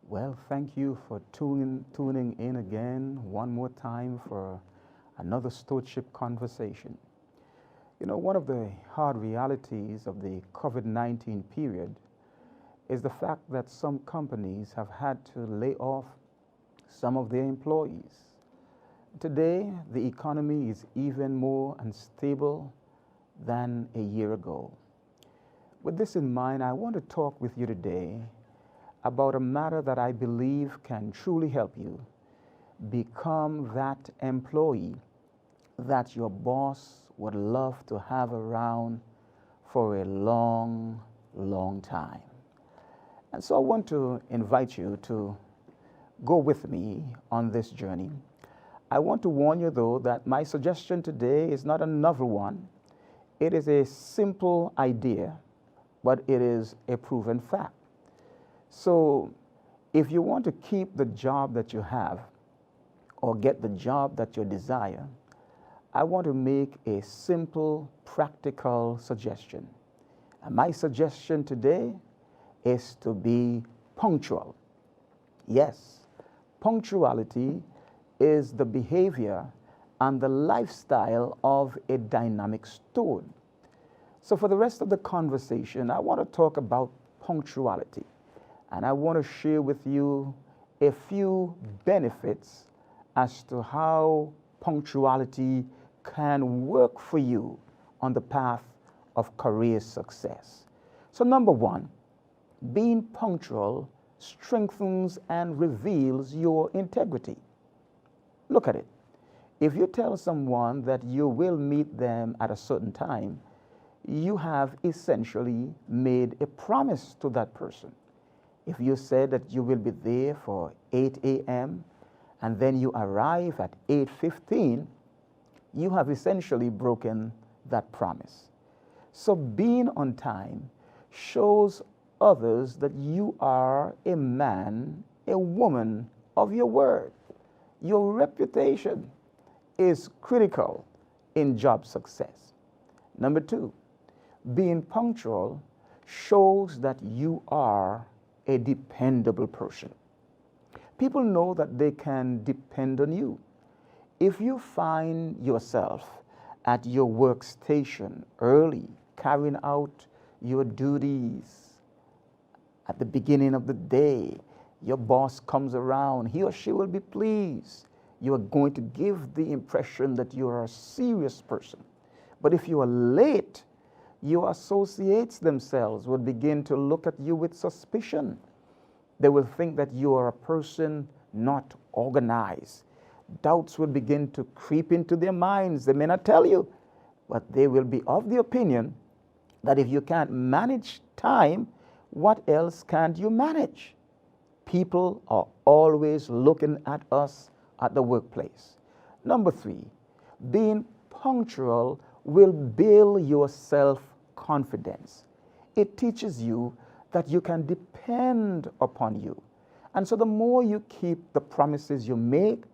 Well, thank you for tuning in again one more time for another stewardship conversation. You know, one of the hard realities of the COVID-19 period is the fact that some companies have had to lay off some of their employees. Today, the economy is even more unstable than a year ago. With this in mind, I want to talk with you today about a matter that I believe can truly help you become that employee that your boss would love to have around for a long, long time. And so I want to invite you to go with me on this journey. I want to warn you, though, that my suggestion today is not a novel one. It is a simple idea, but it is a proven fact. So if you want to keep the job that you have or get the job that you desire, I want to make a simple, practical suggestion. And my suggestion today is to be punctual. Yes, punctuality is the behavior and the lifestyle of a dynamic steward. So for the rest of the conversation, I want to talk about punctuality. And I want to share with you a few benefits as to how punctuality can work for you on the path of career success. So number one, being punctual strengthens and reveals your integrity. Look at it. If you tell someone that you will meet them at a certain time, you have essentially made a promise to that person. If you said that you will be there for 8 a.m. and then you arrive at 8:15, you have essentially broken that promise. So being on time shows others that you are a man, a woman of your word. Your reputation is critical in job success. Number two, being punctual shows that you are a dependable person. People know that they can depend on you. If you find yourself at your workstation early, carrying out your duties at the beginning of the day, your boss comes around, he or she will be pleased. You are going to give the impression that you are a serious person. But if you are late, your associates themselves will begin to look at you with suspicion. They will think that you are a person not organized. Doubts will begin to creep into their minds. They may not tell you, but they will be of the opinion that if you can't manage time, what else can't you manage? People are always looking at us at the workplace. Number three, being punctual will build your self-confidence. It teaches you that you can depend upon you. And so the more you keep the promises you make,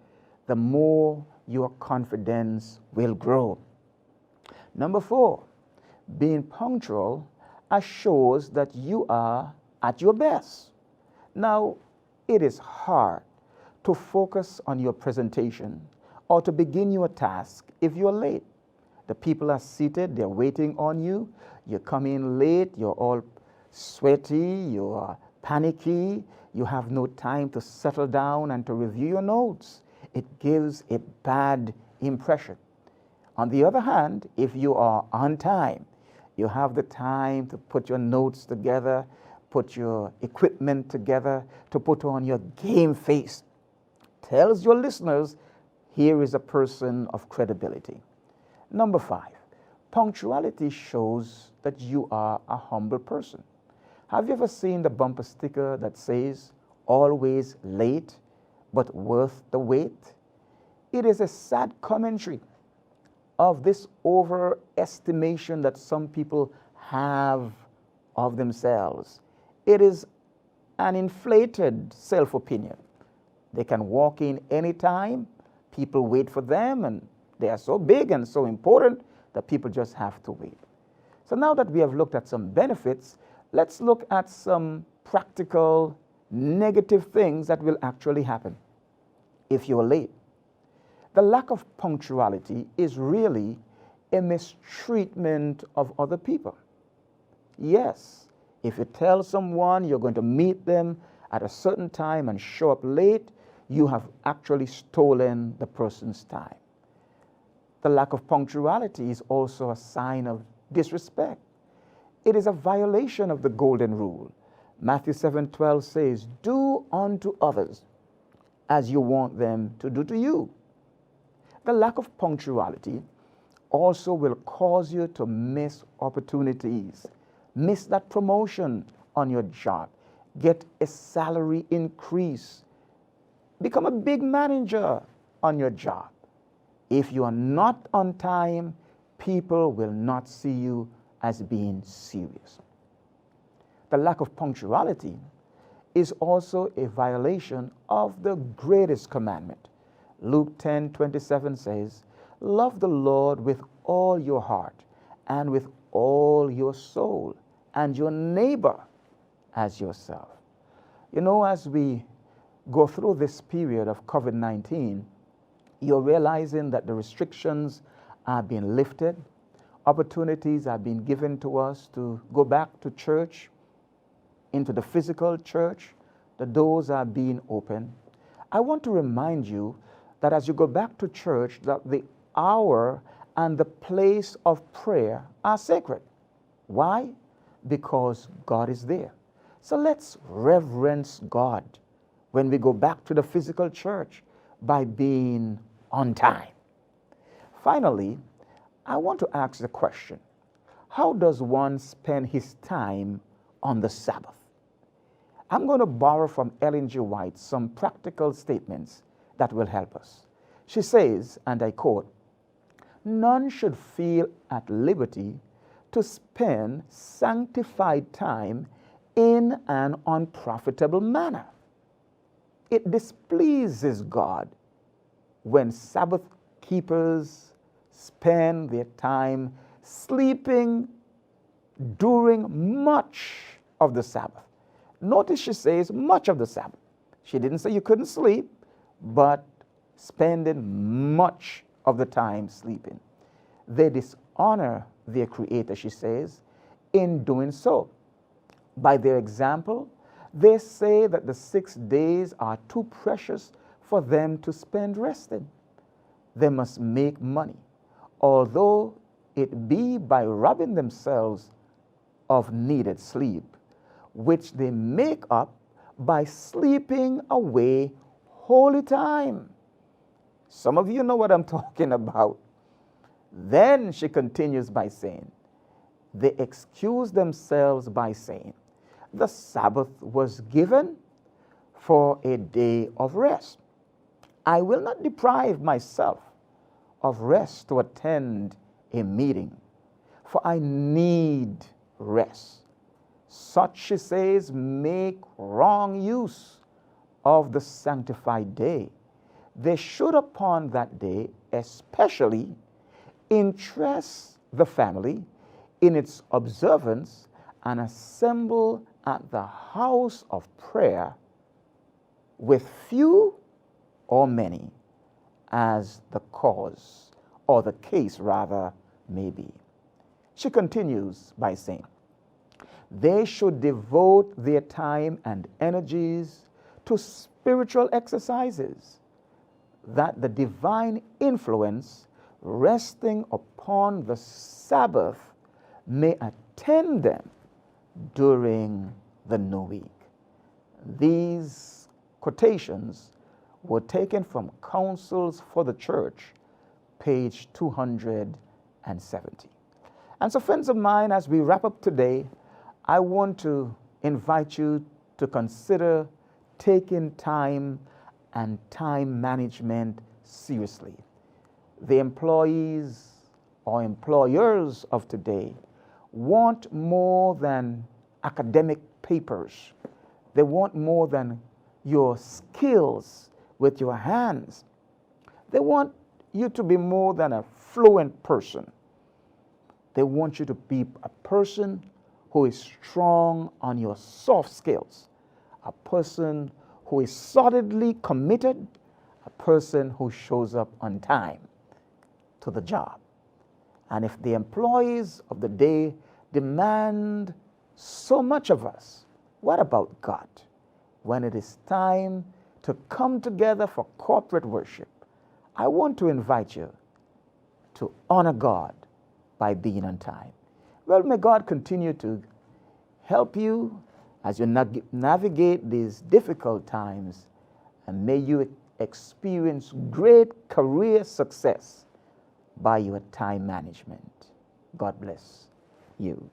the more your confidence will grow. Number four, being punctual assures that you are at your best. Now, it is hard to focus on your presentation or to begin your task if you're late. The people are seated, they're waiting on you. You come in late, you're all sweaty, you are panicky, you have no time to settle down and to review your notes. It gives a bad impression. On the other hand, if you are on time, you have the time to put your notes together, put your equipment together, to put on your game face. Tells your listeners, here is a person of credibility. Number five, punctuality shows that you are a humble person. Have you ever seen the bumper sticker that says, always late, but worth the wait? It is a sad commentary of this overestimation that some people have of themselves. It is an inflated self-opinion. They can walk in anytime, people wait for them, and they are so big and so important that people just have to wait. So now that we have looked at some benefits, let's look at some practical negative things that will actually happen if you're late. The lack of punctuality is really a mistreatment of other people. Yes, if you tell someone you're going to meet them at a certain time and show up late, you have actually stolen the person's time. The lack of punctuality is also a sign of disrespect. It is a violation of the golden rule. Matthew 7:12 says, "Do unto others as you want them to do to you." The lack of punctuality also will cause you to miss opportunities, miss that promotion on your job, get a salary increase, become a big manager on your job. If you are not on time, people will not see you as being serious. The lack of punctuality is also a violation of the greatest commandment. Luke 10:27 says, "Love the Lord with all your heart and with all your soul, and your neighbor as yourself." You know, as we go through this period of COVID-19, you're realizing that the restrictions are being lifted. Opportunities are being given to us to go back to church, into the physical church. The doors are being opened. I want to remind you that as you go back to church, that the hour and the place of prayer are sacred. Why? Because God is there. So let's reverence God when we go back to the physical church by being on time. Finally, I want to ask the question, how does one spend his time on the Sabbath? I'm going to borrow from Ellen G. White some practical statements that will help us. She says, and I quote, "None should feel at liberty to spend sanctified time in an unprofitable manner. It displeases God when Sabbath keepers spend their time sleeping during much of the Sabbath." Notice she says much of the Sabbath. She didn't say you couldn't sleep, but spending much of the time sleeping. They dishonor their Creator, she says, in doing so. By their example, they say that the 6 days are too precious for them to spend resting. They must make money, although it be by robbing themselves of needed sleep, which they make up by sleeping away holy time. Some of you know what I'm talking about. Then she continues by saying, they excuse themselves by saying, the Sabbath was given for a day of rest. I will not deprive myself of rest to attend a meeting, for I need rest. Such, she says, make wrong use of the sanctified day. They should upon that day especially interest the family in its observance and assemble at the house of prayer with few or many, as the cause, or the case rather, may be. She continues by saying, they should devote their time and energies to spiritual exercises, that the divine influence resting upon the Sabbath may attend them during the new week. These quotations were taken from Counsels for the Church, page 270. And so, friends of mine, as we wrap up today, I want to invite you to consider taking time and time management seriously. The employees or employers of today want more than academic papers. They want more than your skills with your hands. They want you to be more than a fluent person. They want you to be a person who is strong on your soft skills, a person who is solidly committed, a person who shows up on time to the job. And if the employees of the day demand so much of us, what about God? When it is time to come together for corporate worship, I want to invite you to honor God by being on time. Well, may God continue to help you as you navigate these difficult times, and may you experience great career success by your time management. God bless you.